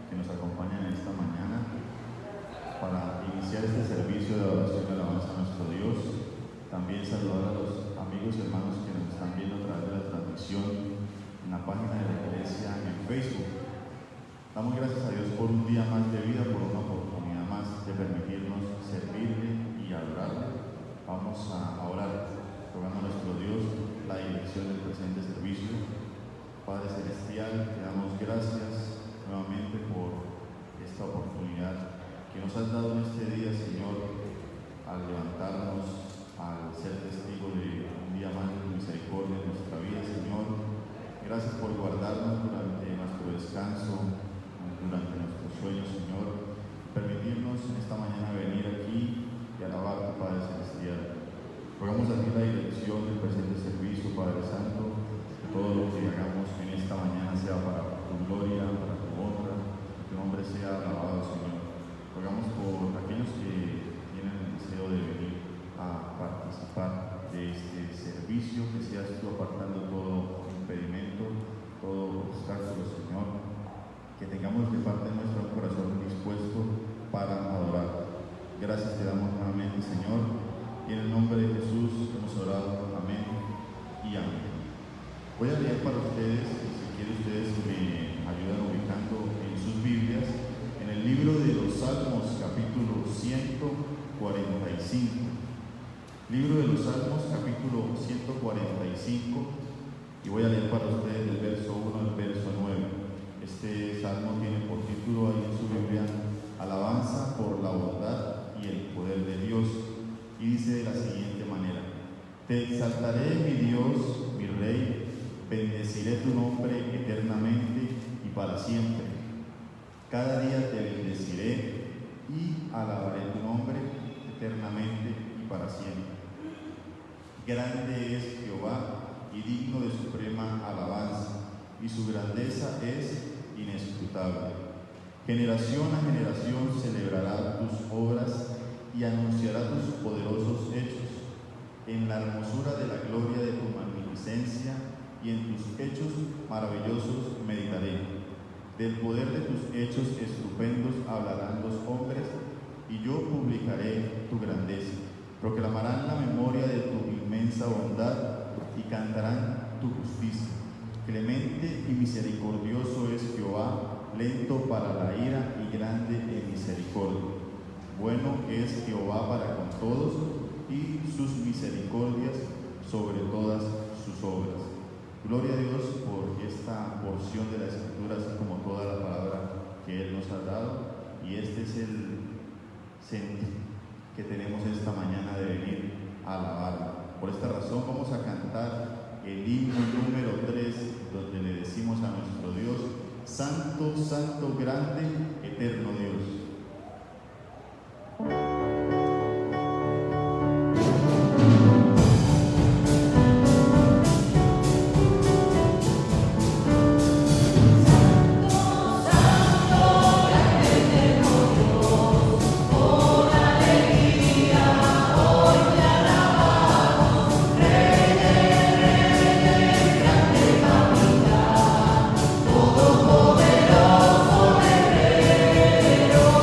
que nos acompañan esta mañana para iniciar este servicio de adoración y alabanza a nuestro Dios. También saludar a los amigos y hermanos que nos están viendo a través de la transmisión en la página de la iglesia en Facebook. Damos gracias a Dios por un día más de vida, por una oportunidad más de permitirnos servirle y adorarle. Vamos a orar, rogando a nuestro Dios la dirección del presente servicio. Padre Celestial, te damos gracias nuevamente por esta oportunidad que nos has dado en este día, Señor, al levantarnos, al ser testigo de un día más de tu misericordia en nuestra vida, Señor. Gracias por guardarnos durante nuestro descanso, durante nuestros sueños, Señor. Permitirnos en esta mañana venir aquí y alabarte, Padre Celestial. Rogamos a ti la dirección del presente servicio, Padre Santo, que todo lo que hagamos en esta mañana sea para tu gloria, para tu honra, que tu nombre sea alabado, Señor. Rogamos por aquellos que tienen el deseo de venir a participar de este servicio, que seas tú apartando todo impedimento, todo obstáculo, Señor, que tengamos de parte nuestro corazón dispuesto para adorar. Gracias te damos nuevamente, Señor, y en el nombre de Jesús hemos orado. Amén y amén. Voy a leer para ustedes, si quieren ustedes me ayudan ubicando en sus Biblias, en el libro de los Salmos, capítulo 145. Libro de los Salmos, capítulo 145, y voy a leer para ustedes del verso 1 al verso 9. Este salmo tiene por título ahí en su Biblia, Alabanza por la bondad y el poder de Dios, y dice de la siguiente manera: Te exaltaré, mi Dios, mi Rey, bendeciré tu nombre eternamente y para siempre. Cada día te bendeciré y alabaré tu nombre eternamente y para siempre. Grande es Jehová y digno de suprema alabanza, y su grandeza es inescrutable. Generación a generación celebrará tus obras y anunciará tus poderosos hechos. En la hermosura de la gloria de tu magnificencia y en tus hechos maravillosos meditaré. Del poder de tus hechos estupendos hablarán los hombres, y yo publicaré tu grandeza. Proclamarán la memoria de tu inmensa bondad y cantarán tu justicia. Clemente y misericordioso es Jehová, lento para la ira y grande en misericordia. Bueno es Jehová para con todos, y sus misericordias sobre todas sus obras. Gloria a Dios por esta porción de la Escritura, así como toda la palabra que Él nos ha dado. Y este es el sentido que tenemos esta mañana de venir a alabarlo. Por esta razón vamos a cantar el himno número 3, donde le decimos a nuestro Dios: Santo, Santo, grande, eterno Dios. Todopoderoso guerrero.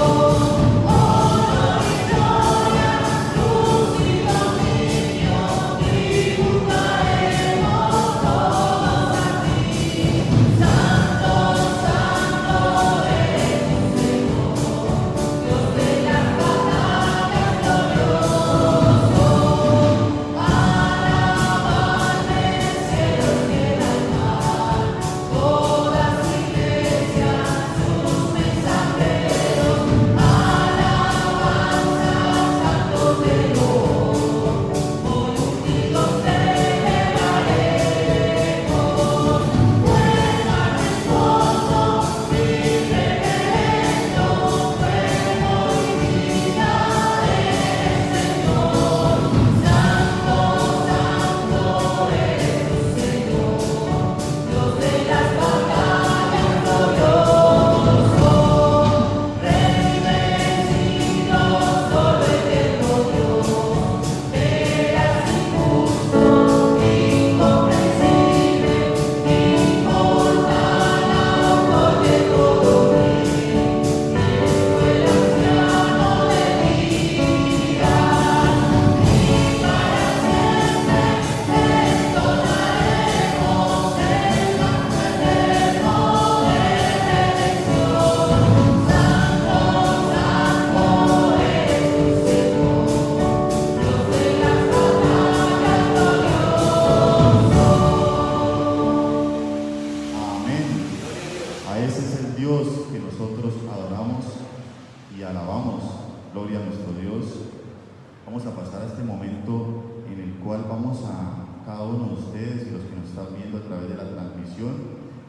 este momento en el cual vamos a cada uno de ustedes y los que nos están viendo a través de la transmisión,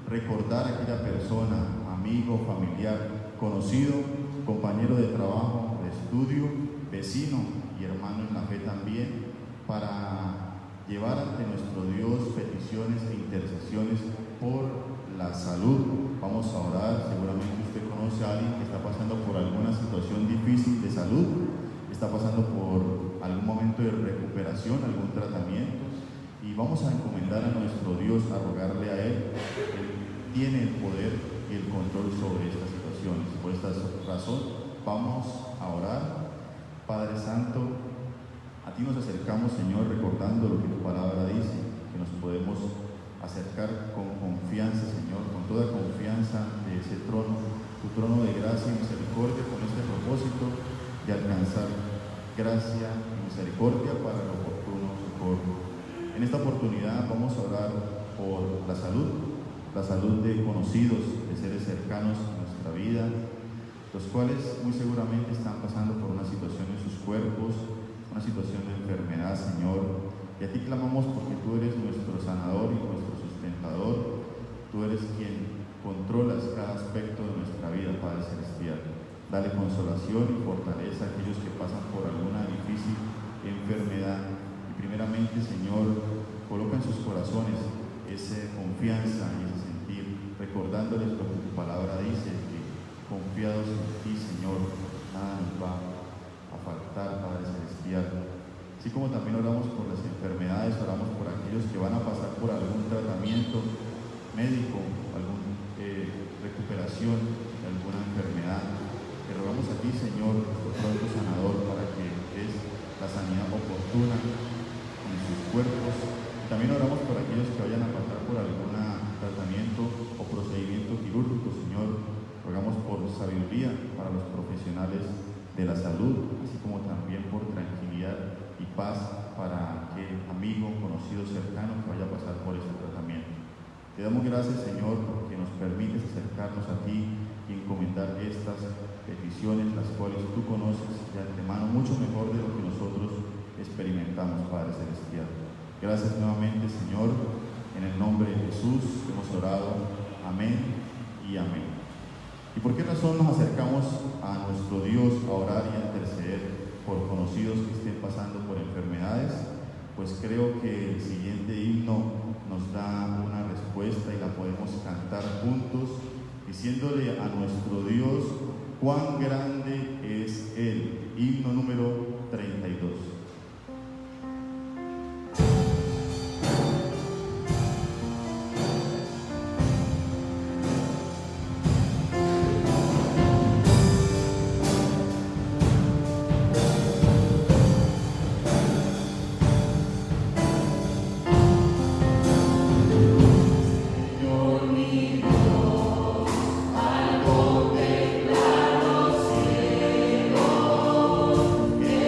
recordar a aquella persona, amigo, familiar, conocido, compañero de trabajo, de estudio, vecino y hermano en la fe también, para llevar ante nuestro Dios peticiones e intercesiones por la salud. Vamos a orar. Seguramente usted conoce a alguien que está pasando por alguna situación difícil de salud, está pasando por algún momento de recuperación, algún tratamiento, y vamos a encomendar a nuestro Dios, a rogarle a Él. Él tiene el poder y el control sobre estas situaciones. Por esta razón vamos a orar. Padre Santo, a ti nos acercamos, Señor, recordando lo que tu palabra dice, que nos podemos acercar con confianza, Señor, con toda confianza de ese trono, tu trono de gracia y misericordia, con este propósito de alcanzar gracia y misericordia para el oportuno socorro. En esta oportunidad vamos a orar por la salud de conocidos, de seres cercanos a nuestra vida, los cuales muy seguramente están pasando por una situación en sus cuerpos, una situación de enfermedad, Señor. Y a ti clamamos porque tú eres nuestro sanador y nuestro sustentador. Tú eres quien controlas cada aspecto de nuestra vida, Padre Celestial. Dale consolación y fortaleza a aquellos que pasan por alguna difícil enfermedad. Y primeramente, Señor, coloca en sus corazones esa confianza y ese sentir, recordándoles lo que tu palabra dice, que confiados en ti, Señor, nada nos va a faltar, Padre Celestial. Así como también oramos por las enfermedades, oramos por aquellos que van a pasar por algún tratamiento médico, alguna recuperación de alguna enfermedad. Te rogamos a ti, Señor, nuestro pronto sanador, para que des la sanidad oportuna en sus cuerpos. También oramos por aquellos que vayan a pasar por algún tratamiento o procedimiento quirúrgico, Señor. Rogamos por sabiduría para los profesionales de la salud, así como también por tranquilidad y paz para aquel amigo, conocido, cercano que vaya a pasar por este tratamiento. Te damos gracias, Señor, porque nos permites acercarnos a ti y encomendar estas peticiones, las cuales tú conoces de antemano mucho mejor de lo que nosotros experimentamos, Padre Celestial. Gracias nuevamente, Señor, en el nombre de Jesús hemos orado. Amén y amén. ¿Y por qué razón nos acercamos a nuestro Dios a orar y a interceder por conocidos que estén pasando por enfermedades? Pues creo que el siguiente himno nos da una respuesta y la podemos cantar juntos, diciéndole a nuestro Dios cuán grande es Él. Himno número 32. Al contemplar los cielos, que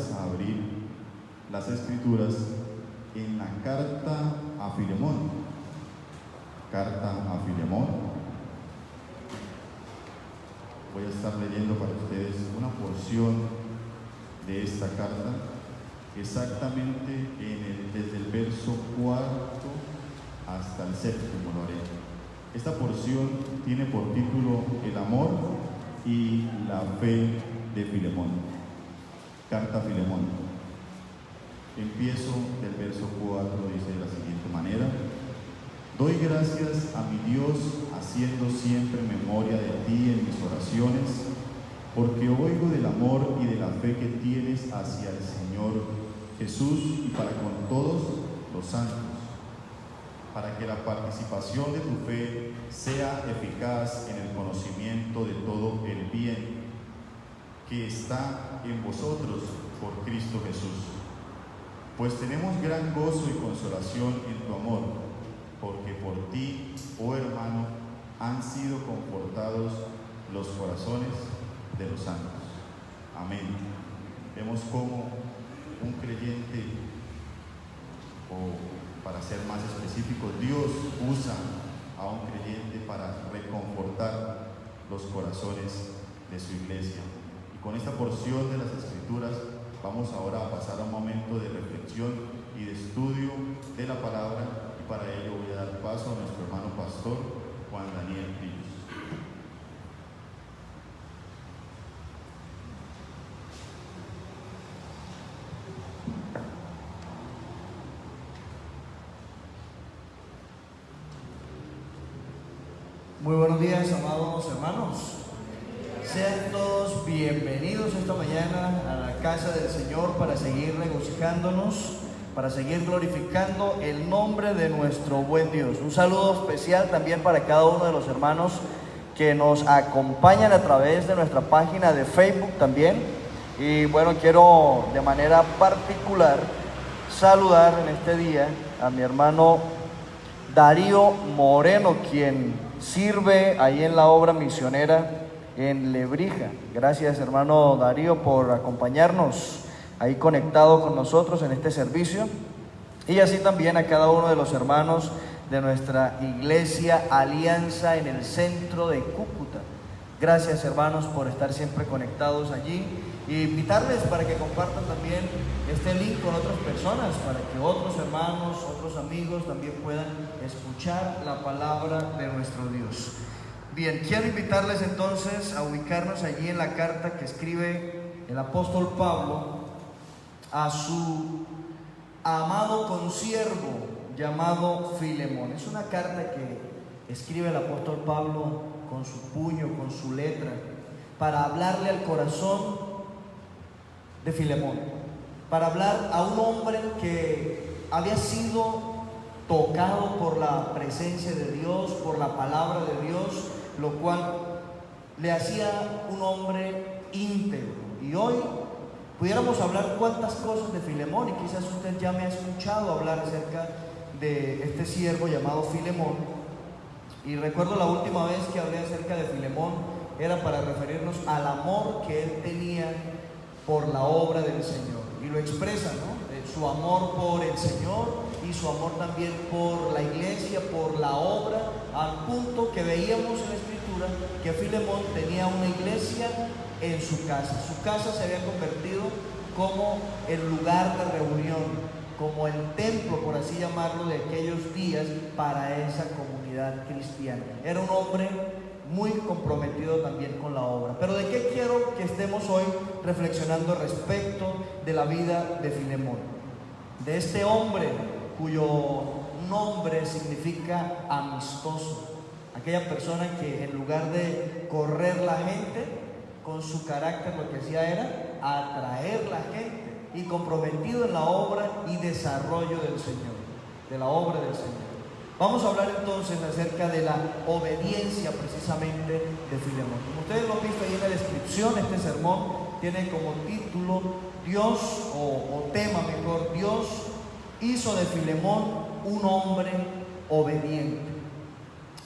vayas a abrir las Escrituras en la carta a Filemón. Carta a Filemón. Voy a estar leyendo para ustedes una porción de esta carta, exactamente desde el verso 4 hasta el 7, lo haré. Esta porción tiene por título El amor y la fe de Filemón. Carta a Filemón. Empiezo del verso 4, dice de la siguiente manera: doy gracias a mi Dios, haciendo siempre memoria de ti en mis oraciones, porque oigo del amor y de la fe que tienes hacia el Señor Jesús y para con todos los santos, para que la participación de tu fe sea eficaz en el conocimiento de todo el bien que está en vosotros por Cristo Jesús. Pues tenemos gran gozo y consolación en tu amor, porque por ti, oh hermano, han sido confortados los corazones de los santos. Amén. Vemos cómo un creyente, o para ser más específico, Dios usa a un creyente para reconfortar los corazones de su iglesia. Y con esta porción de las Escrituras vamos ahora a pasar a un momento de reflexión y de estudio de la palabra, y para ello voy a dar paso a nuestro hermano pastor Juan Daniel Pillos. Muy buenos días, amados hermanos. Sean todos bienvenidos esta mañana a la casa del Señor para seguir regocijándonos, para seguir glorificando el nombre de nuestro buen Dios. Un saludo especial también para cada uno de los hermanos que nos acompañan a través de nuestra página de Facebook también. Y bueno, quiero de manera particular saludar en este día a mi hermano Darío Moreno, quien sirve ahí en la obra misionera en Lebrija. Gracias, hermano Darío, por acompañarnos ahí conectado con nosotros en este servicio, y así también a cada uno de los hermanos de nuestra iglesia Alianza en el centro de Cúcuta. Gracias, hermanos, por estar siempre conectados allí, y invitarles para que compartan también este link con otras personas, para que otros hermanos, otros amigos también puedan escuchar la palabra de nuestro Dios. Bien, quiero invitarles entonces a ubicarnos allí en la carta que escribe el apóstol Pablo a su amado consiervo llamado Filemón. Es una carta que escribe el apóstol Pablo con su puño, con su letra, para hablarle al corazón de Filemón, para hablar a un hombre que había sido tocado por la presencia de Dios, por la palabra de Dios, lo cual le hacía un hombre íntegro. Y hoy pudiéramos hablar cuántas cosas de Filemón, y quizás usted ya me ha escuchado hablar acerca de este siervo llamado Filemón. Y recuerdo la última vez que hablé acerca de Filemón era para referirnos al amor que él tenía por la obra del Señor, y lo expresa, ¿no? Su amor por el Señor y su amor también por la iglesia, por la obra, al punto que veíamos en la Escritura que Filemón tenía una iglesia en su casa. Su casa se había convertido como el lugar de reunión, como el templo, por así llamarlo, de aquellos días para esa comunidad cristiana. Era un hombre muy comprometido también con la obra. Pero ¿de qué quiero que estemos hoy reflexionando respecto de la vida de Filemón? De este hombre cuyo nombre significa amistoso, aquella persona que en lugar de correr la gente, con su carácter lo que hacía era atraer la gente, y comprometido en la obra y desarrollo del Señor, de la obra del Señor. Vamos a hablar entonces acerca de la obediencia precisamente de Filemón. Como ustedes lo han visto ahí en la descripción, este sermón tiene como título Dios, o tema mejor, Dios hizo de Filemón un hombre obediente.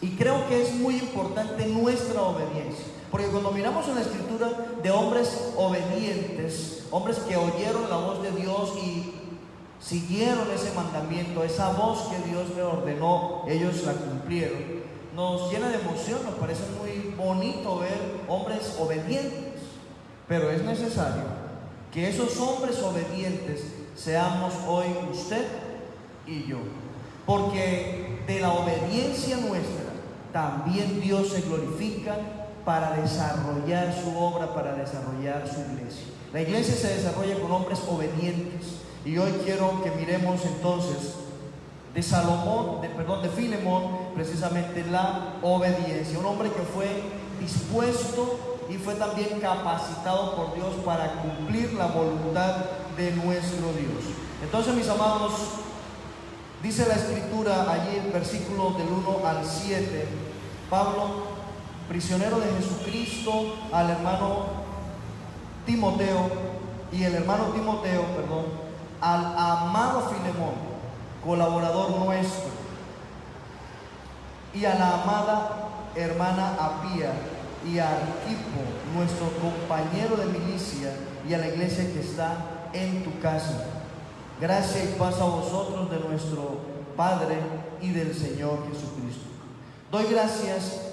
Y creo que es muy importante nuestra obediencia. Porque cuando miramos en la escritura de hombres obedientes, hombres que oyeron la voz de Dios y siguieron ese mandamiento, esa voz que Dios le ordenó, ellos la cumplieron, nos llena de emoción, nos parece muy bonito ver hombres obedientes. Pero es necesario que esos hombres obedientes seamos hoy usted y yo. Porque de la obediencia nuestra también Dios se glorifica para desarrollar su obra, para desarrollar su iglesia. La iglesia se desarrolla con hombres obedientes. Y hoy quiero que miremos entonces de Filemón, precisamente la obediencia. Un hombre que fue dispuesto y fue también capacitado por Dios para cumplir la voluntad de nuestro Dios. Entonces, mis amados, dice la escritura allí en versículos del 1 al 7, Pablo, prisionero de Jesucristo, al hermano Timoteo, y el hermano Timoteo, al amado Filemón, colaborador nuestro, y a la amada hermana Apía, y a Arquipo, nuestro compañero de milicia, y a la iglesia que está en tu casa. Gracia y paz a vosotros de nuestro Padre y del Señor Jesucristo. Doy gracias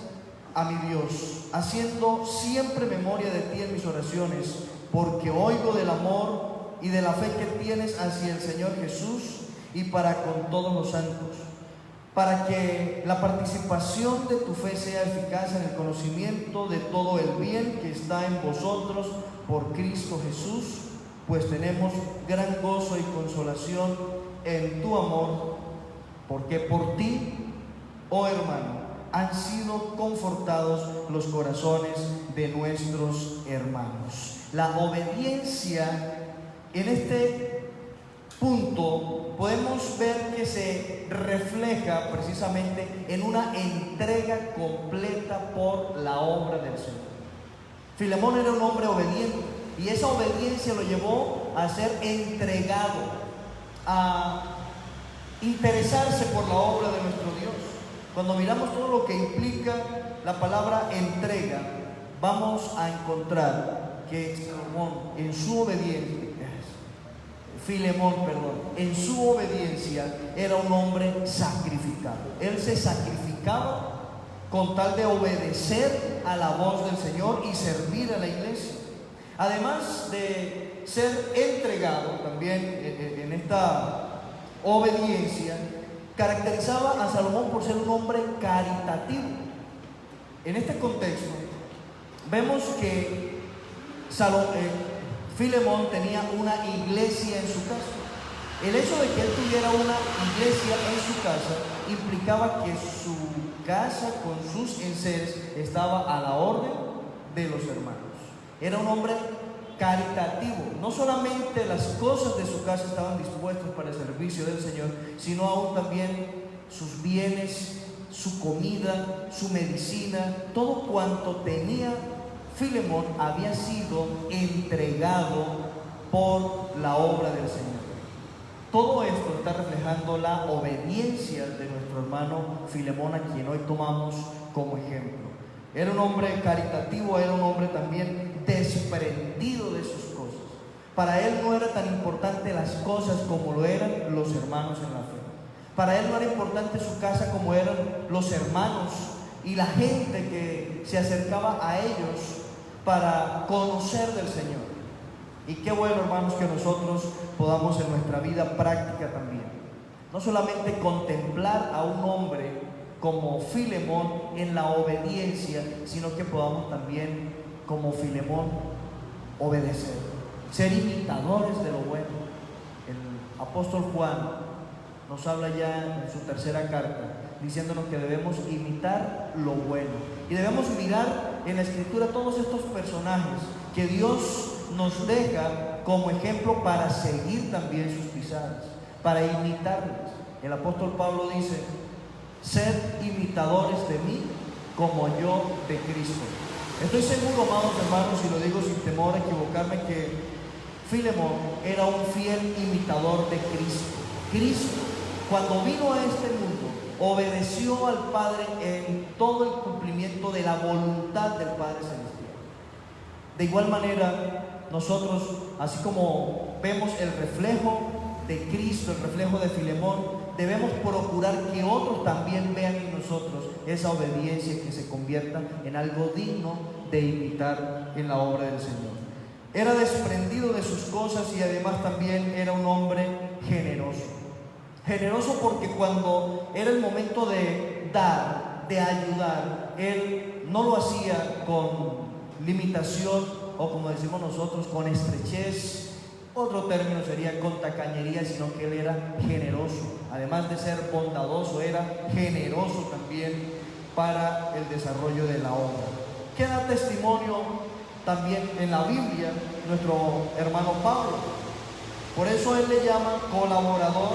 a mi Dios, haciendo siempre memoria de ti en mis oraciones, porque oigo del amor y de la fe que tienes hacia el Señor Jesús y para con todos los santos, para que la participación de tu fe sea eficaz en el conocimiento de todo el bien que está en vosotros por Cristo Jesús, pues tenemos gran gozo y consolación en tu amor, porque por ti, oh hermano, han sido confortados los corazones de nuestros hermanos. La obediencia en este punto podemos ver que se refleja precisamente en una entrega completa por la obra del Señor. Filemón era un hombre obediente y esa obediencia lo llevó a ser entregado, a interesarse por la obra de nuestro Dios. Cuando miramos todo lo que implica la palabra entrega, vamos a encontrar que Filemón, en su obediencia era un hombre sacrificado. Él se sacrificaba con tal de obedecer a la voz del Señor y servir a la iglesia. Además de ser entregado también en esta obediencia, caracterizaba a Salomón por ser un hombre caritativo. En este contexto, vemos que Filemón tenía una iglesia en su casa. El hecho de que él tuviera una iglesia en su casa implicaba que su casa con sus enseres estaba a la orden de los hermanos. Era un hombre caritativo. No solamente las cosas de su casa estaban dispuestas para el servicio del Señor, sino aún también sus bienes, su comida, su medicina, todo cuanto tenía Filemón había sido entregado por la obra del Señor. Todo esto está reflejando la obediencia de nuestro hermano Filemón, a quien hoy tomamos como ejemplo. Era un hombre caritativo, era un hombre también desprendido de sus cosas. Para él no era tan importante las cosas como lo eran los hermanos en la fe. Para él no era importante su casa como eran los hermanos y la gente que se acercaba a ellos para conocer del Señor. Y qué bueno, hermanos, que nosotros podamos en nuestra vida práctica también, no solamente contemplar a un hombre como Filemón en la obediencia, sino que podamos también, como Filemón, obedecer, ser imitadores de lo bueno. El apóstol Juan nos habla ya en su tercera carta, diciéndonos que debemos imitar lo bueno. Y debemos mirar en la escritura todos estos personajes que Dios nos deja como ejemplo para seguir también sus pisadas, para imitarles. El apóstol Pablo dice: sed imitadores de mí como yo de Cristo. Estoy seguro, amados hermanos, y lo digo sin temor a equivocarme, que Filemón era un fiel imitador de Cristo. Cristo, cuando vino a este mundo, obedeció al Padre en todo el cumplimiento de la voluntad del Padre Celestial. De igual manera, nosotros, así como vemos el reflejo de Cristo, el reflejo de Filemón, debemos procurar que otros también vean en nosotros esa obediencia que se convierta en algo digno de imitar en la obra del Señor. Era desprendido de sus cosas y además también era un hombre generoso. Generoso porque cuando era el momento de dar, de ayudar, él no lo hacía con limitación o, como decimos nosotros, con estrechez. Otro término sería con tacañería, sino que él era generoso. Además de ser bondadoso, era generoso también para el desarrollo de la obra. Queda testimonio también en la Biblia nuestro hermano Pablo. Por eso él le llama colaborador,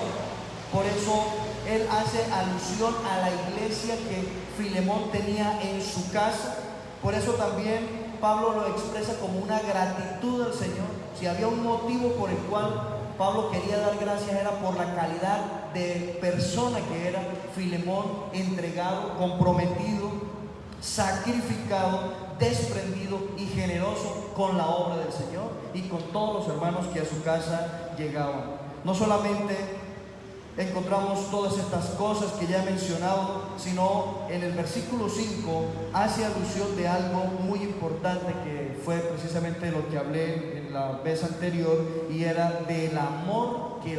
por eso él hace alusión a la iglesia que Filemón tenía en su casa. Por eso también Pablo lo expresa como una gratitud al Señor. Si había un motivo por el cual Pablo quería dar gracias, era por la calidad de persona que era Filemón, entregado, comprometido, sacrificado, desprendido y generoso con la obra del Señor y con todos los hermanos que a su casa llegaban. No solamente encontramos todas estas cosas que ya he mencionado, sino en el versículo 5 hace alusión de algo muy importante que fue precisamente lo que hablé en la vez anterior, y era del amor que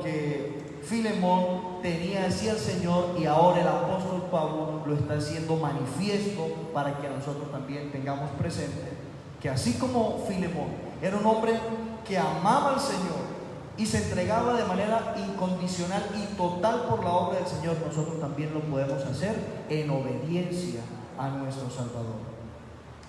que Filemón tenía hacia el Señor, y ahora el apóstol Pablo lo está haciendo manifiesto para que nosotros también tengamos presente que así como Filemón era un hombre que amaba al Señor y se entregaba de manera incondicional y total por la obra del Señor, nosotros también lo podemos hacer en obediencia a nuestro Salvador.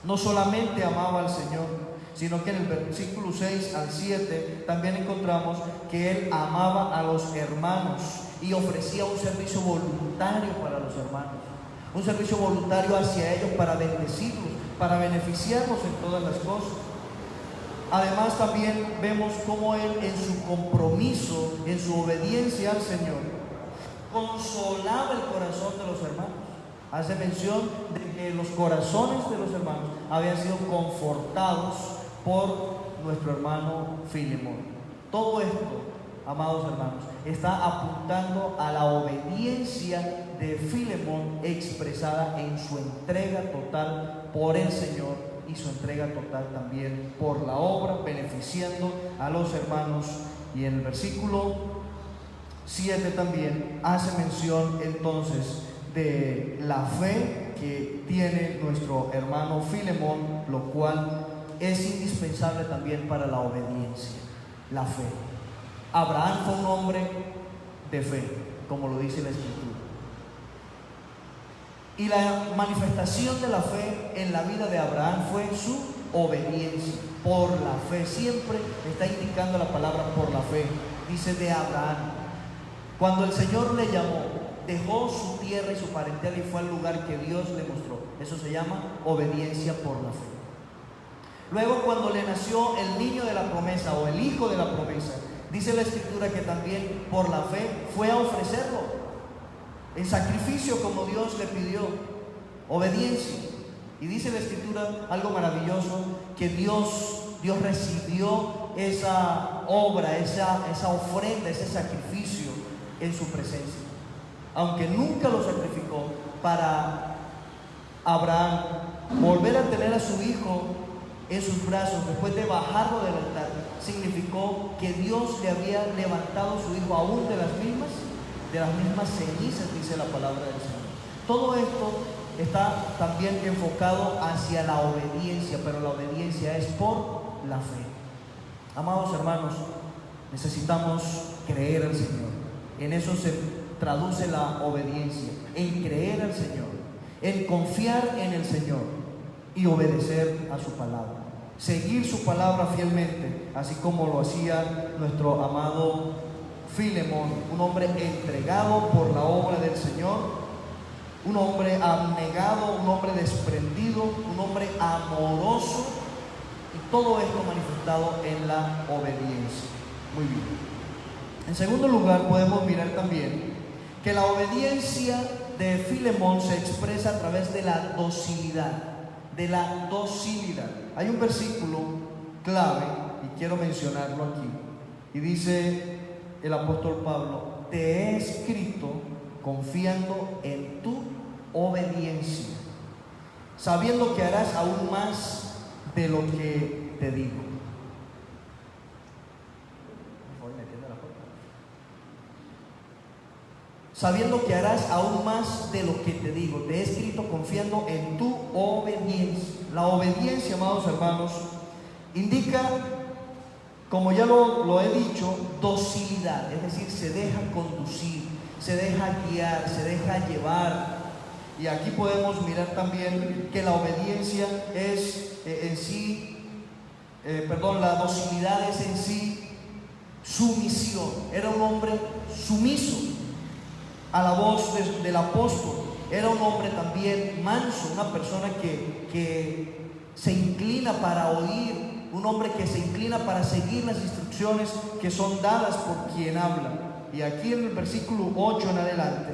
No solamente amaba al Señor, sino que en el versículo 6 al 7 también encontramos que él amaba a los hermanos y ofrecía un servicio voluntario para los hermanos, un servicio voluntario hacia ellos para bendecirlos, para beneficiarlos en todas las cosas. Además también vemos cómo él, en su compromiso, en su obediencia al Señor, consolaba el corazón de los hermanos. Hace mención de que los corazones de los hermanos habían sido confortados por nuestro hermano Filemón. Todo esto, amados hermanos, está apuntando a la obediencia de Filemón expresada en su entrega total por el Señor y su entrega total también por la obra, beneficiando a los hermanos. Y en el versículo 7 también hace mención entonces de la fe que tiene nuestro hermano Filemón, lo cual es indispensable también para la obediencia, la fe. Abraham fue un hombre de fe, como lo dice la Escritura. Y la manifestación de la fe en la vida de Abraham fue su obediencia por la fe. Siempre está indicando la palabra por la fe. Dice de Abraham. Cuando el Señor le llamó, dejó su tierra y su parentela y fue al lugar que Dios le mostró. Eso se llama obediencia por la fe. Luego, cuando le nació el niño de la promesa o el hijo de la promesa, dice la Escritura que también por la fe fue a ofrecerlo en sacrificio como Dios le pidió, obediencia. Y dice la Escritura algo maravilloso, que Dios recibió esa obra, esa ofrenda, ese sacrificio en su presencia. Aunque nunca lo sacrificó, para Abraham volver a tener a su hijo en sus brazos después de bajarlo del altar, significó que Dios le había levantado a su hijo aún de las mismas cenizas, dice la palabra del Señor. Todo esto está también enfocado hacia la obediencia, pero la obediencia es por la fe. Amados hermanos, necesitamos creer al Señor. En eso se traduce la obediencia, en creer al Señor, en confiar en el Señor y obedecer a su palabra, seguir su palabra fielmente, así como lo hacía nuestro amado Filemón, un hombre entregado por la obra del Señor, un hombre abnegado, un hombre desprendido, un hombre amoroso, y todo esto manifestado en la obediencia. Muy bien. En segundo lugar, podemos mirar también que la obediencia de Filemón se expresa a través de la docilidad, Hay un versículo clave y quiero mencionarlo aquí, y dice el apóstol Pablo: te he escrito confiando en tu obediencia, sabiendo que harás aún más de lo que te digo. Sabiendo que harás aún más de lo que te digo. Te he escrito confiando en tu obediencia. La obediencia, amados hermanos, indica, como ya lo he dicho, docilidad. Es decir, se deja conducir, se deja guiar, se deja llevar. Y aquí podemos mirar también que la obediencia es la docilidad es en sí sumisión. Era un hombre sumiso a la voz del apóstol. Era un hombre también manso, una persona que se inclina para oír, un hombre que se inclina para seguir las instrucciones que son dadas por quien habla. Y aquí en el versículo 8 en adelante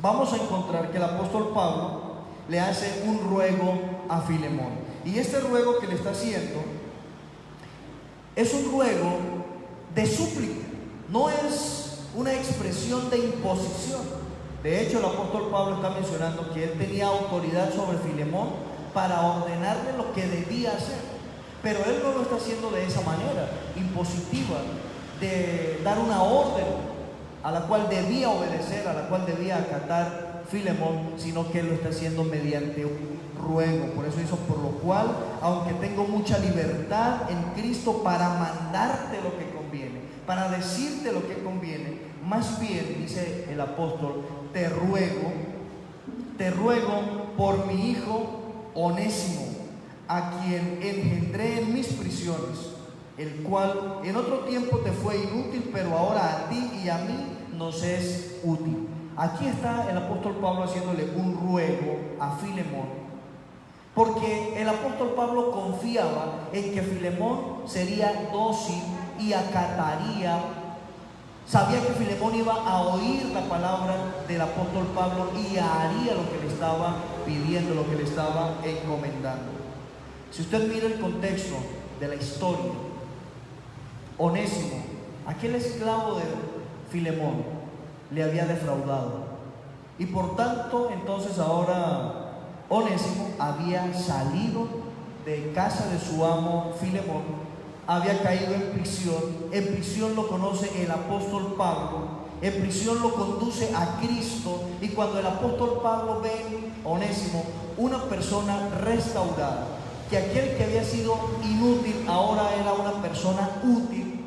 vamos a encontrar que el apóstol Pablo le hace un ruego a Filemón. Y este ruego que le está haciendo es un ruego de súplica, no es una expresión de imposición. De hecho, el apóstol Pablo está mencionando que él tenía autoridad sobre Filemón para ordenarle lo que debía hacer, pero él no lo está haciendo de esa manera impositiva, de dar una orden a la cual debía obedecer, a la cual debía acatar Filemón, sino que él lo está haciendo mediante un ruego. Por eso hizo: por lo cual, aunque tengo mucha libertad en Cristo para mandarte lo que conviene, para decirte lo que conviene, más bien, dice el apóstol, te ruego por mi hijo Onésimo, a quien engendré en mis prisiones, el cual en otro tiempo te fue inútil, pero ahora a ti y a mí nos es útil. Aquí está el apóstol Pablo haciéndole un ruego a Filemón, porque el apóstol Pablo confiaba en que Filemón sería dócil y acataría. Sabía que Filemón iba a oír la palabra del apóstol Pablo y haría lo que le estaba pidiendo, lo que le estaba encomendando. Si usted mira el contexto de la historia, Onésimo, aquel esclavo de Filemón, le había defraudado, y por tanto entonces ahora Onésimo había salido de casa de su amo Filemón, había caído en prisión lo conoce el apóstol Pablo, en prisión lo conduce a Cristo, y cuando el apóstol Pablo ve a Onésimo, una persona restaurada, que aquel que había sido inútil ahora era una persona útil,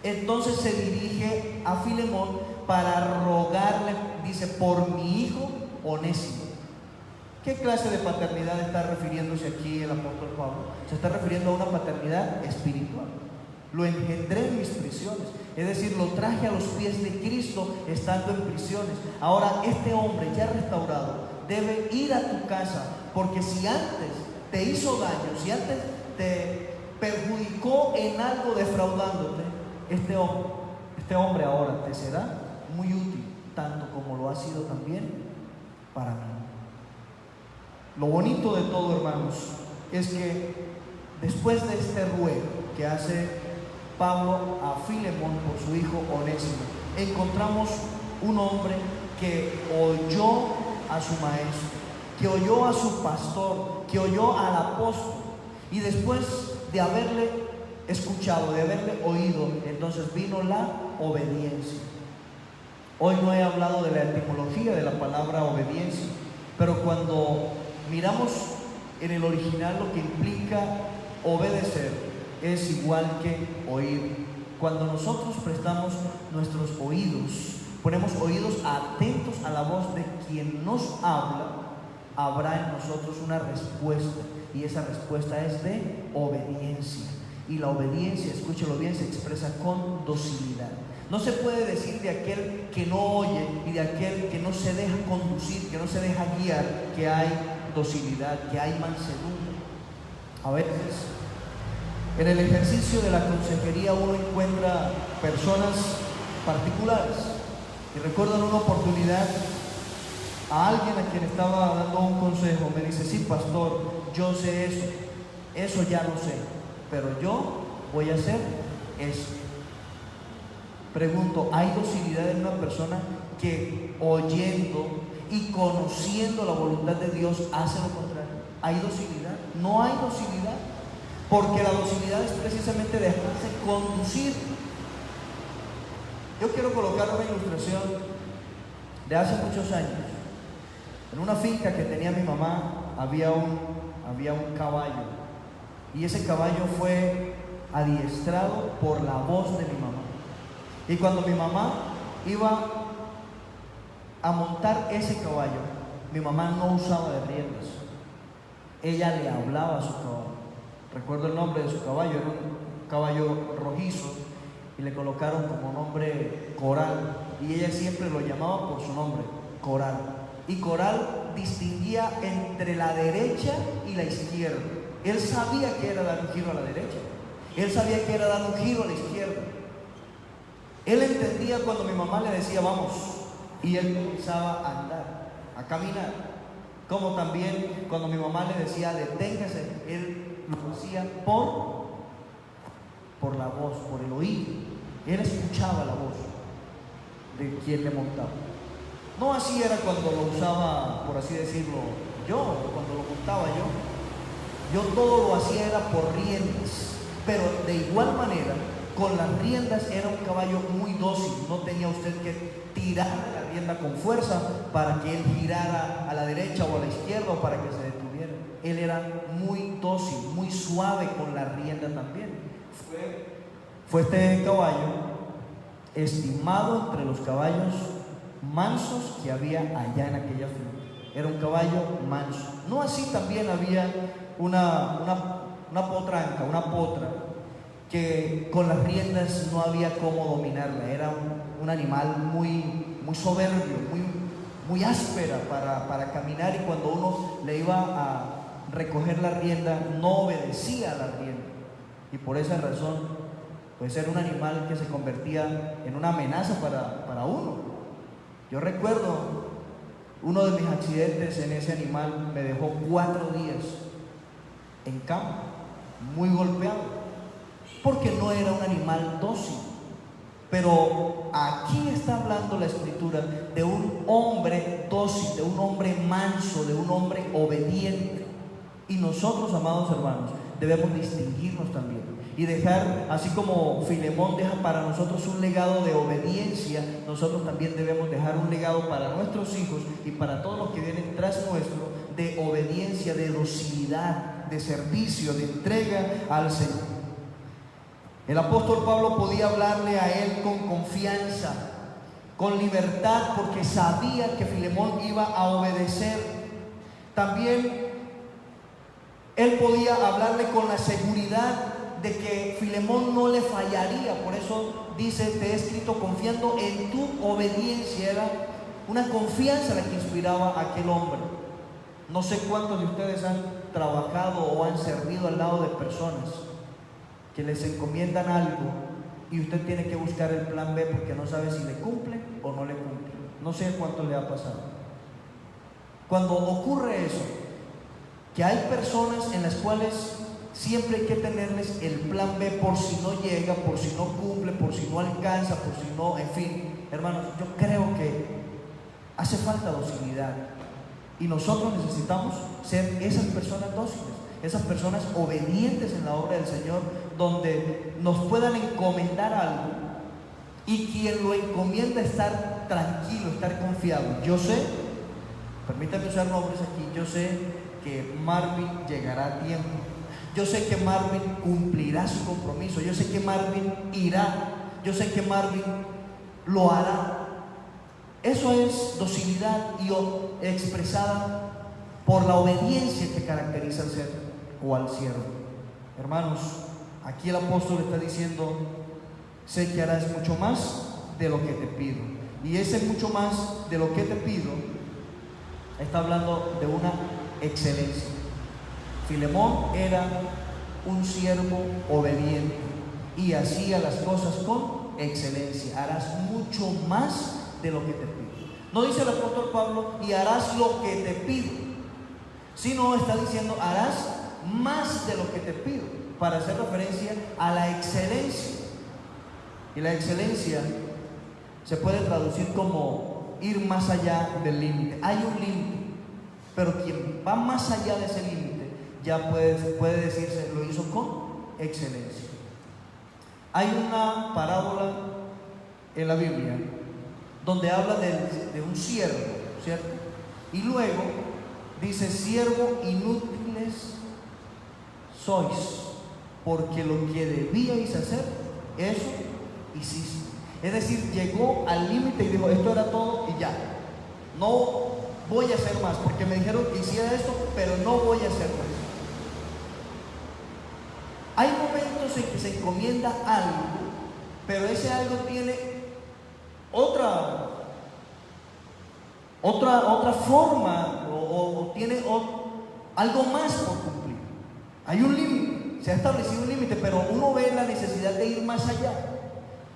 entonces se dirige a Filemón para rogarle, dice: por mi hijo Onésimo. ¿Qué clase de paternidad está refiriéndose aquí el apóstol Pablo? Se está refiriendo a una paternidad espiritual. Lo engendré en mis prisiones, es decir, lo traje a los pies de Cristo estando en prisiones. Ahora este hombre ya restaurado debe ir a tu casa, porque si antes te hizo daño, si antes te perjudicó en algo defraudándote, este hombre ahora te será muy útil, tanto como lo ha sido también para mí. Lo bonito de todo, hermanos, es que después de este ruego que hace Pablo a Filemón por su hijo Onésimo, encontramos un hombre que oyó a su maestro, que oyó a su pastor, que oyó al apóstol, y después de haberle escuchado, de haberle oído, entonces vino la obediencia. Hoy no he hablado de la etimología de la palabra obediencia, pero cuando miramos en el original lo que implica obedecer, es igual que oír. Cuando nosotros prestamos nuestros oídos, ponemos oídos atentos a la voz de quien nos habla, habrá en nosotros una respuesta, y esa respuesta es de obediencia. Y la obediencia, escúchelo bien, se expresa con docilidad. No se puede decir de aquel que no oye y de aquel que no se deja conducir, que no se deja guiar, que hay docilidad, que hay mansedumbre. A veces, en el ejercicio de la consejería, uno encuentra personas particulares Y recuerdo en una oportunidad a alguien a quien estaba dando un consejo, me dice: sí, pastor, yo sé eso ya lo sé, pero yo voy a hacer eso. Pregunto, ¿hay docilidad en una persona que oyendo y conociendo la voluntad de Dios hace lo contrario? ¿Hay docilidad? No hay docilidad, porque la docilidad es precisamente dejarse conducir. Yo quiero colocar una ilustración de hace muchos años. En una finca que tenía mi mamá había un caballo, y ese caballo fue adiestrado por la voz de mi mamá. Y cuando mi mamá iba a montar ese caballo, mi mamá no usaba de riendas, ella le hablaba a su caballo. Recuerdo el nombre de su caballo, era un caballo rojizo, y le colocaron como nombre Coral, y ella siempre lo llamaba por su nombre, Coral. Y Coral distinguía entre la derecha y la izquierda. Él sabía que era dar un giro a la derecha, él sabía que era dar un giro a la izquierda. Él entendía cuando mi mamá le decía vamos, y él comenzaba a andar, a caminar. Como también cuando mi mamá le decía deténgase, él lo hacía por la voz, por el oído. Él escuchaba la voz de quien le montaba. No así era cuando lo usaba, por así decirlo, yo, cuando lo montaba yo todo lo hacía era por riendas, pero de igual manera, con las riendas era un caballo muy dócil. No tenía usted que tirar la rienda con fuerza para que él girara a la derecha o a la izquierda o para que se detuviera. Él era muy dócil, muy suave con la rienda también. Fue este caballo estimado entre los caballos mansos que había allá en aquella finca. Era un caballo manso. No así también había una potranca, una potra, que con las riendas no había cómo dominarla. Era un animal muy soberbio, muy áspera para caminar, y cuando uno le iba a recoger la rienda no obedecía a la rienda, y por esa razón pues era un animal que se convertía en una amenaza para uno. Yo recuerdo uno de mis accidentes en ese animal, me dejó 4 días en cama, muy golpeado, porque no era un animal dócil. Pero aquí está hablando la Escritura de un hombre dócil, de un hombre manso, de un hombre obediente. Y nosotros, amados hermanos, debemos distinguirnos también y dejar, así como Filemón deja para nosotros un legado de obediencia, nosotros también debemos dejar un legado para nuestros hijos y para todos los que vienen tras nuestro, de obediencia, de docilidad, de servicio, de entrega al Señor. El apóstol Pablo podía hablarle a él con confianza, con libertad, porque sabía que Filemón iba a obedecer. También él podía hablarle con la seguridad de que Filemón no le fallaría. Por eso dice: te he escrito confiando en tu obediencia. Era una confianza la que inspiraba a aquel hombre. No sé cuántos de ustedes han trabajado o han servido al lado de personas que les encomiendan algo y usted tiene que buscar el plan B porque no sabe si le cumplen o no le cumplen. No sé cuánto le ha pasado. Cuando ocurre eso, que hay personas en las cuales siempre hay que tenerles el plan B por si no llega, por si no cumple, por si no alcanza, por si no, en fin. Hermanos, yo creo que hace falta docilidad, y nosotros necesitamos ser esas personas dóciles, esas personas obedientes en la obra del Señor, donde nos puedan encomendar algo y quien lo encomienda estar tranquilo, estar confiado. Yo sé, permítanme usar nombres aquí, yo sé que Marvin llegará a tiempo. Yo sé que Marvin cumplirá su compromiso. Yo sé que Marvin irá. Yo sé que Marvin lo hará. Eso es docilidad y expresada por la obediencia que caracteriza al ser o al siervo. Hermanos, aquí el apóstol está diciendo: sé que harás mucho más de lo que te pido. Y ese mucho más de lo que te pido está hablando de una excelencia. Filemón era un siervo obediente y hacía las cosas con excelencia. Harás mucho más de lo que te pido. No dice el apóstol Pablo, y harás lo que te pido, sino está diciendo, harás más de lo que te pido, para hacer referencia a la excelencia. Y la excelencia se puede traducir como ir más allá del límite. Hay un límite, pero quien va más allá de ese límite ya puede decirse, lo hizo con excelencia. Hay una parábola en la Biblia donde habla de un siervo, ¿cierto? Y luego dice, siervo inútiles sois, porque lo que debíais hacer, eso hiciste. Es decir, llegó al límite y dijo, esto era todo y ya. No voy a hacer más, porque me dijeron que hiciera esto, pero no voy a hacer más. Hay momentos en que se encomienda algo, pero ese algo tiene otra forma o tiene algo más por cumplir. Hay un límite, se ha establecido un límite, pero uno ve la necesidad de ir más allá.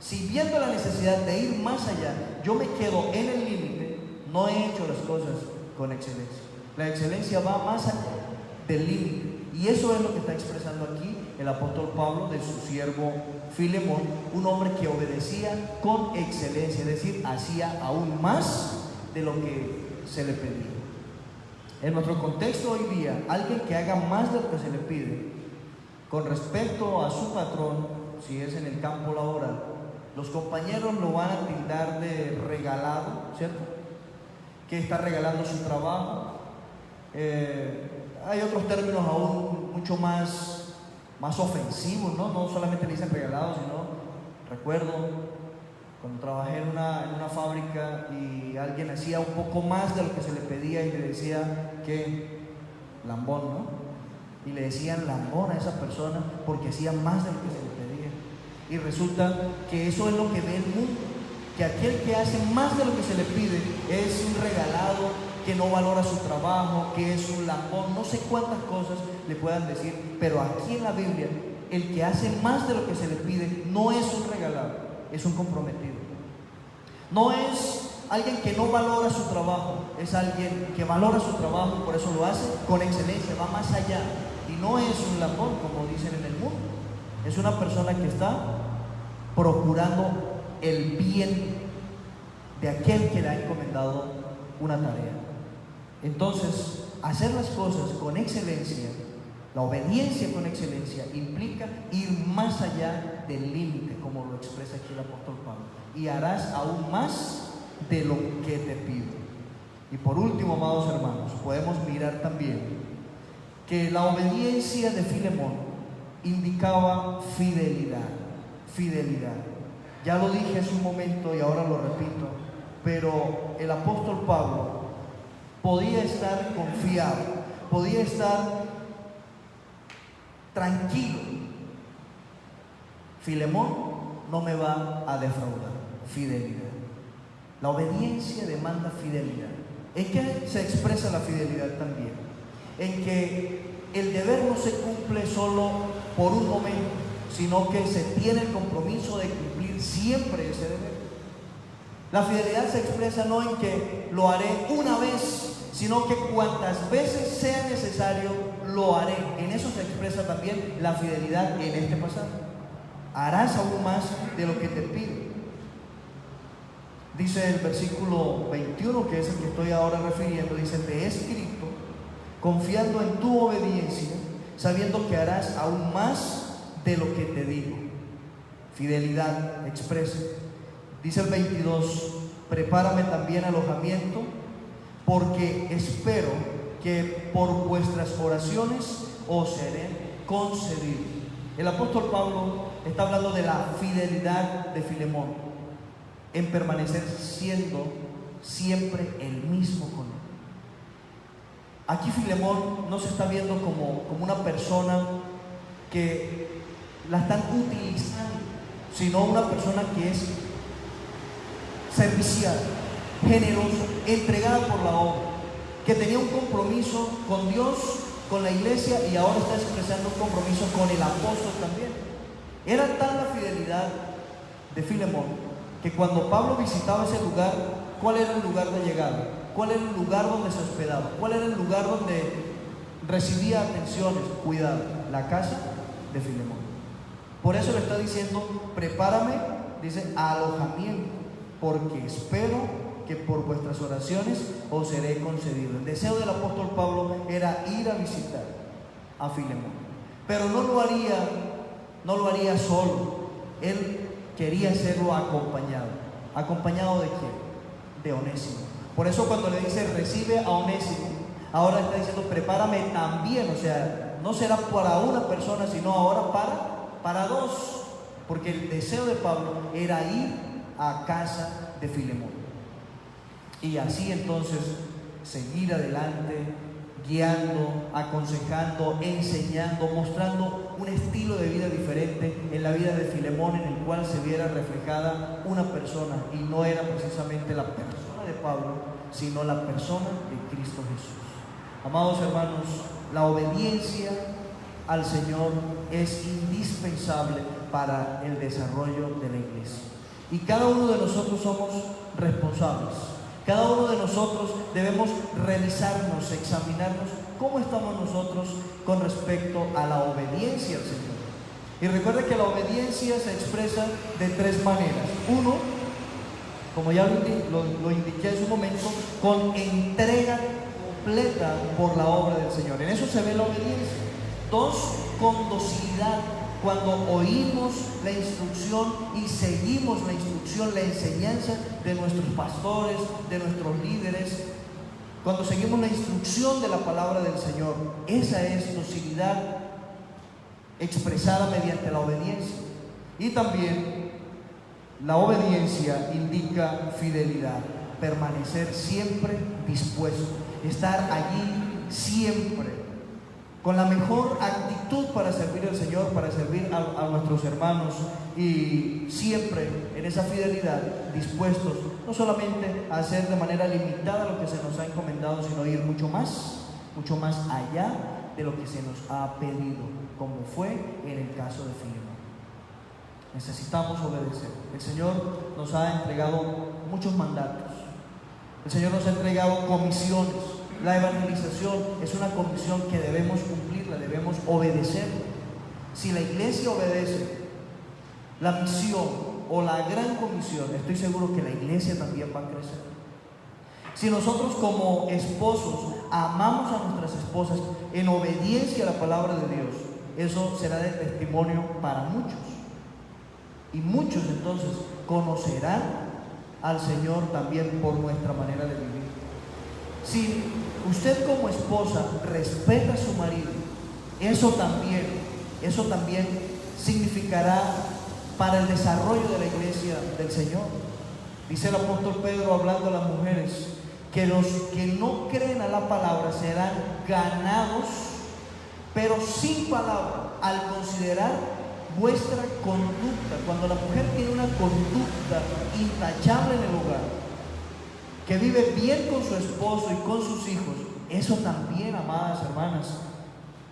Si viendo la necesidad de ir más allá, yo me quedo en el límite, no he hecho las cosas con excelencia. La excelencia va más allá del límite. Y eso es lo que está expresando aquí el apóstol Pablo de su siervo Filemón, un hombre que obedecía con excelencia, es decir, hacía aún más de lo que se le pedía. En nuestro contexto hoy día, alguien que haga más de lo que se le pide con respecto a su patrón, si es en el campo laboral, los compañeros lo van a tildar de regalado, ¿cierto? Que está regalando su trabajo. Hay otros términos aún mucho más ofensivos, ¿no? No solamente le dicen regalado, sino recuerdo cuando trabajé en una fábrica y alguien hacía un poco más de lo que se le pedía y le decía que lambón, ¿no? Y le decían lambón a esa persona porque hacía más de lo que se le pedía. Y resulta que eso es lo que ve el mundo, que aquel que hace más de lo que se le pide es un regalado, que no valora su trabajo, que es un lambón, no sé cuántas cosas le puedan decir, pero aquí en la Biblia, el que hace más de lo que se le pide no es un regalado, es un comprometido. No es alguien que no valora su trabajo, es alguien que valora su trabajo y por eso lo hace con excelencia, va más allá. Y no es un lambón, como dicen en el mundo, es una persona que está procurando el bien de aquel que le ha encomendado una tarea. Entonces, hacer las cosas con excelencia, la obediencia con excelencia, implica ir más allá del límite, como lo expresa aquí el apóstol Pablo. Y harás aún más de lo que te pido. Y por último, amados hermanos, podemos mirar también que la obediencia de Filemón indicaba fidelidad. Fidelidad. Ya lo dije hace un momento y ahora lo repito, pero el apóstol Pablo podía estar confiado, podía estar tranquilo. Filemón no me va a defraudar. Fidelidad. La obediencia demanda fidelidad. ¿En qué se expresa la fidelidad también? En que el deber no se cumple solo por un momento, sino que se tiene el compromiso de cumplir siempre ese deber. La fidelidad se expresa no en que lo haré una vez, sino que cuantas veces sea necesario lo haré. En eso se expresa también la fidelidad en este pasaje. Harás aún más de lo que te pido. Dice el versículo 21, que es el que estoy ahora refiriendo, dice, te he escrito confiando en tu obediencia, sabiendo que harás aún más de lo que te digo. Fidelidad expresa. Dice el 22, prepárame también alojamiento, porque espero que por vuestras oraciones os seré concedido. El apóstol Pablo está hablando de la fidelidad de Filemón en permanecer siendo siempre el mismo con él. Aquí Filemón no se está viendo como una persona que la están utilizando, sino una persona que es servicial, generosa, entregada por la obra, que tenía un compromiso con Dios, con la iglesia, y ahora está expresando un compromiso con el apóstol también. Era tal la fidelidad de Filemón que cuando Pablo visitaba ese lugar, ¿cuál era el lugar de llegada? ¿Cuál era el lugar donde se hospedaba? ¿Cuál era el lugar donde recibía atenciones? Cuidado, la casa de Filemón. Por eso le está diciendo, prepárame, dice, alojamiento, porque espero que por vuestras oraciones os seré concedido. El deseo del apóstol Pablo era ir a visitar a Filemón, pero no lo haría solo. Él quería hacerlo acompañado. ¿Acompañado de quién? De Onésimo. Por eso cuando le dice recibe a Onésimo, ahora está diciendo prepárame también, o sea, no será para una persona, sino ahora para dos, porque el deseo de Pablo era ir a casa de Filemón. Y así entonces seguir adelante, guiando, aconsejando, enseñando, mostrando un estilo de vida diferente en la vida de Filemón, en el cual se viera reflejada una persona, y no era precisamente la persona de Pablo, sino la persona de Cristo Jesús. Amados hermanos, la obediencia al Señor es indispensable para el desarrollo de la iglesia. Y cada uno de nosotros somos responsables. Cada uno de nosotros debemos revisarnos, examinarnos cómo estamos nosotros con respecto a la obediencia al Señor. Y recuerde que la obediencia se expresa de tres maneras. Uno, como ya lo indiqué en su momento, con entrega completa por la obra del Señor. En eso se ve la obediencia. Dos, con docilidad. Cuando oímos la instrucción y seguimos la instrucción, la enseñanza de nuestros pastores, de nuestros líderes, cuando seguimos la instrucción de la palabra del Señor, esa es docilidad expresada mediante la obediencia. Y también la obediencia indica fidelidad, permanecer siempre dispuesto, estar allí siempre, con la mejor actitud para servir al Señor, para servir a nuestros hermanos, y siempre en esa fidelidad dispuestos no solamente a hacer de manera limitada lo que se nos ha encomendado, sino ir mucho más allá de lo que se nos ha pedido, como fue en el caso de Filemón. Necesitamos obedecer. El Señor nos ha entregado muchos mandatos. El Señor nos ha entregado comisiones. La evangelización es una comisión que debemos cumplirla, debemos obedecer. Si la iglesia obedece la misión o la gran comisión, estoy seguro que la iglesia también va a crecer. Si nosotros como esposos amamos a nuestras esposas en obediencia a la palabra de Dios, eso será de testimonio para muchos. Y muchos entonces conocerán al Señor también por nuestra manera de vivir. Si usted como esposa respeta a su marido, eso también significará para el desarrollo de la iglesia del Señor. Dice el apóstol Pedro, hablando a las mujeres, que los que no creen a la palabra serán ganados, pero sin palabra, al considerar vuestra conducta. Cuando la mujer tiene una conducta intachable en el hogar, que vive bien con su esposo y con sus hijos, eso también, amadas hermanas,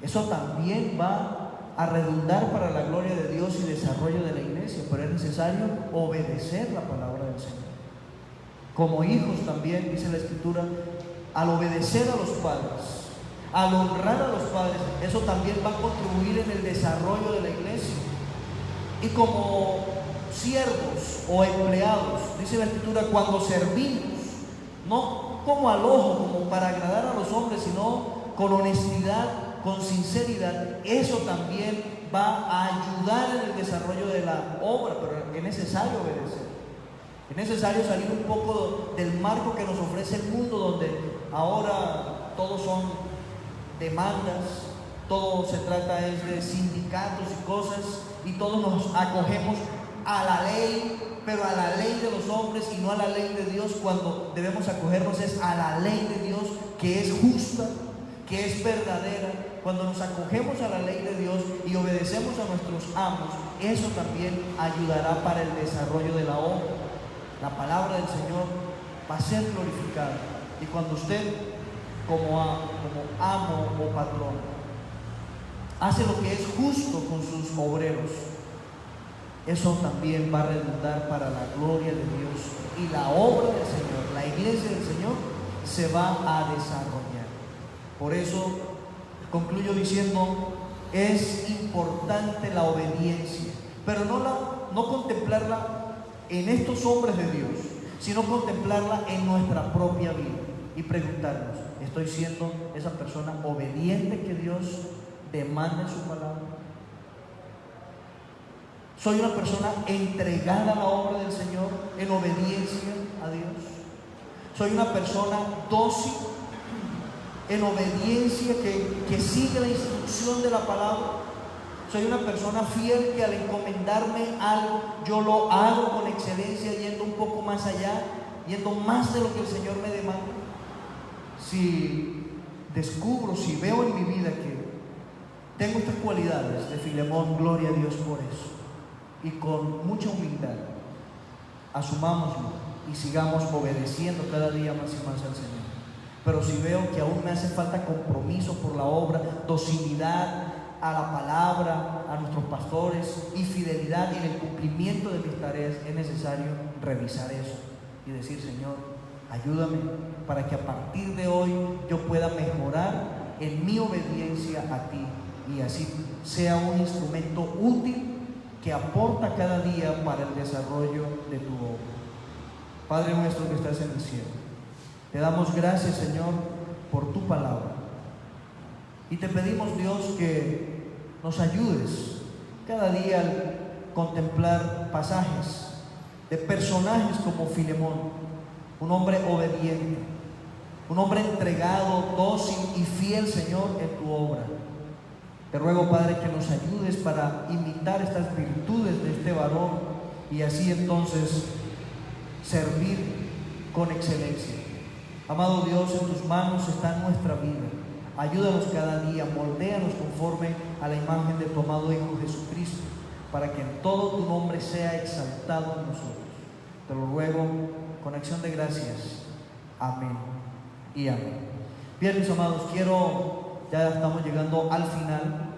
eso también va a redundar para la gloria de Dios y desarrollo de la iglesia. Pero es necesario obedecer la palabra del Señor. Como hijos también, dice la Escritura, al obedecer a los padres, al honrar a los padres, eso también va a contribuir en el desarrollo de la iglesia. Y como siervos o empleados, dice la Escritura, cuando servimos, no como al ojo, como para agradar a los hombres, sino con honestidad, con sinceridad, eso también va a ayudar en el desarrollo de la obra. Pero es necesario obedecer. Es necesario salir un poco del marco que nos ofrece el mundo, donde ahora todos son demandas, todo se trata es de sindicatos y cosas, y todos nos acogemos a la ley, pero a la ley de los hombres y no a la ley de Dios, cuando debemos acogernos es a la ley de Dios, que es justa, que es verdadera. Cuando nos acogemos a la ley de Dios y obedecemos a nuestros amos, eso también ayudará para el desarrollo de la obra. La palabra del Señor va a ser glorificada. Y cuando usted, como amo o patrón, hace lo que es justo con sus obreros, eso también va a redundar para la gloria de Dios, y la obra del Señor, la iglesia del Señor, se va a desarrollar. Por eso concluyo diciendo, es importante la obediencia, pero no contemplarla en estos hombres de Dios, sino contemplarla en nuestra propia vida y preguntarnos, ¿estoy siendo esa persona obediente que Dios demanda en su palabra? ¿Soy una persona entregada a la obra del Señor en obediencia a Dios? ¿Soy una persona dócil en obediencia que sigue la instrucción de la palabra? ¿Soy una persona fiel que al encomendarme algo yo lo hago con excelencia, yendo un poco más allá, yendo más de lo que el Señor me demanda? Si descubro, si veo en mi vida que tengo estas cualidades de Filemón, gloria a Dios por eso. Y con mucha humildad, asumámoslo y sigamos obedeciendo cada día más y más al Señor. Pero si veo que aún me hace falta compromiso por la obra, docilidad a la palabra, a nuestros pastores y fidelidad en el cumplimiento de mis tareas, es necesario revisar eso y decir, Señor, ayúdame para que a partir de hoy yo pueda mejorar en mi obediencia a ti y así sea un instrumento útil que aporta cada día para el desarrollo de tu obra. Padre nuestro que estás en el cielo, te damos gracias, Señor, por tu palabra. Y te pedimos, Dios, que nos ayudes cada día al contemplar pasajes de personajes como Filemón, un hombre obediente, un hombre entregado, dócil y fiel, Señor, en tu obra. Te ruego, Padre, que nos ayudes para imitar estas virtudes de este varón y así entonces servir con excelencia. Amado Dios, en tus manos está nuestra vida. Ayúdanos cada día, moldéanos conforme a la imagen de tu amado Hijo Jesucristo, para que en todo tu nombre sea exaltado en nosotros. Te lo ruego con acción de gracias. Amén y amén. Bien, mis amados, ya estamos llegando al final.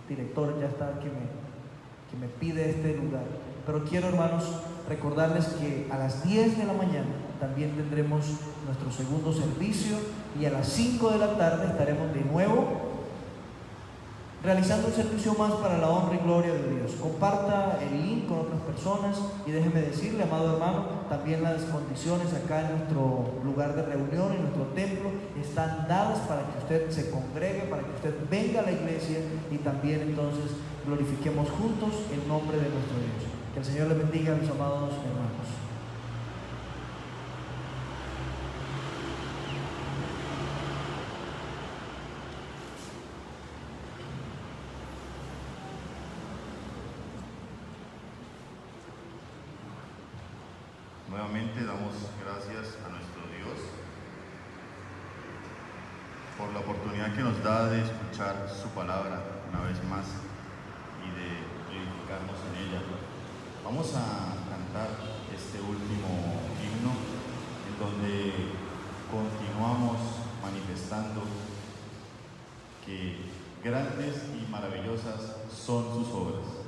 El director ya está que me pide este lugar. Pero quiero, hermanos, recordarles que a las 10 de la mañana también tendremos nuestro segundo servicio y a las 5 de la tarde estaremos de nuevo realizando un servicio más para la honra y gloria de Dios. Comparta el link con otras personas y déjeme decirle, amado hermano, también las condiciones acá en nuestro lugar de reunión, en nuestro templo, están dadas para que usted se congregue, para que usted venga a la iglesia y también entonces glorifiquemos juntos el nombre de nuestro Dios. Que el Señor le bendiga a mis amados hermanos. Nuevamente damos gracias a nuestro Dios por la oportunidad que nos da de escuchar su palabra una vez más y de edificarnos en ella. Vamos a cantar este último himno en donde continuamos manifestando que grandes y maravillosas son sus obras.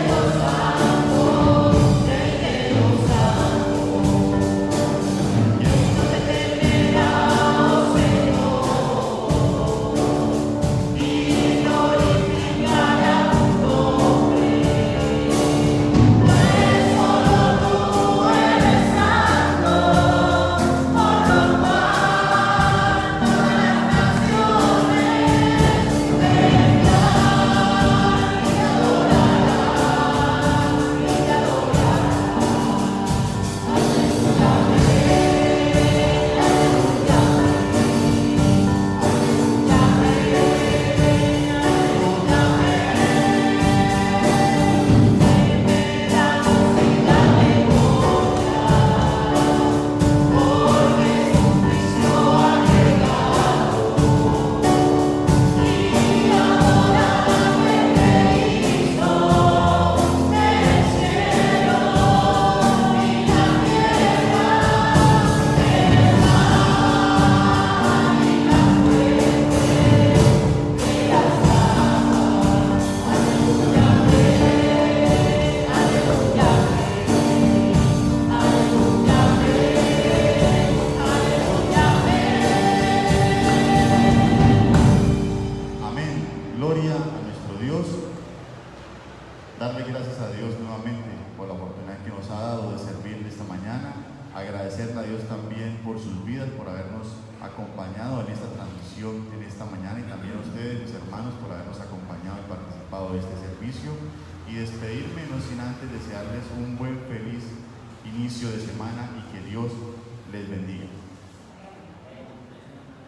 Caminos, Dios, darle gracias a Dios nuevamente por la oportunidad que nos ha dado de servir esta mañana, agradecerle a Dios también por sus vidas, por habernos acompañado en esta transmisión en esta mañana, y también a ustedes, mis hermanos, por habernos acompañado y participado de este servicio, y despedirme no sin antes desearles un buen, feliz inicio de semana y que Dios les bendiga.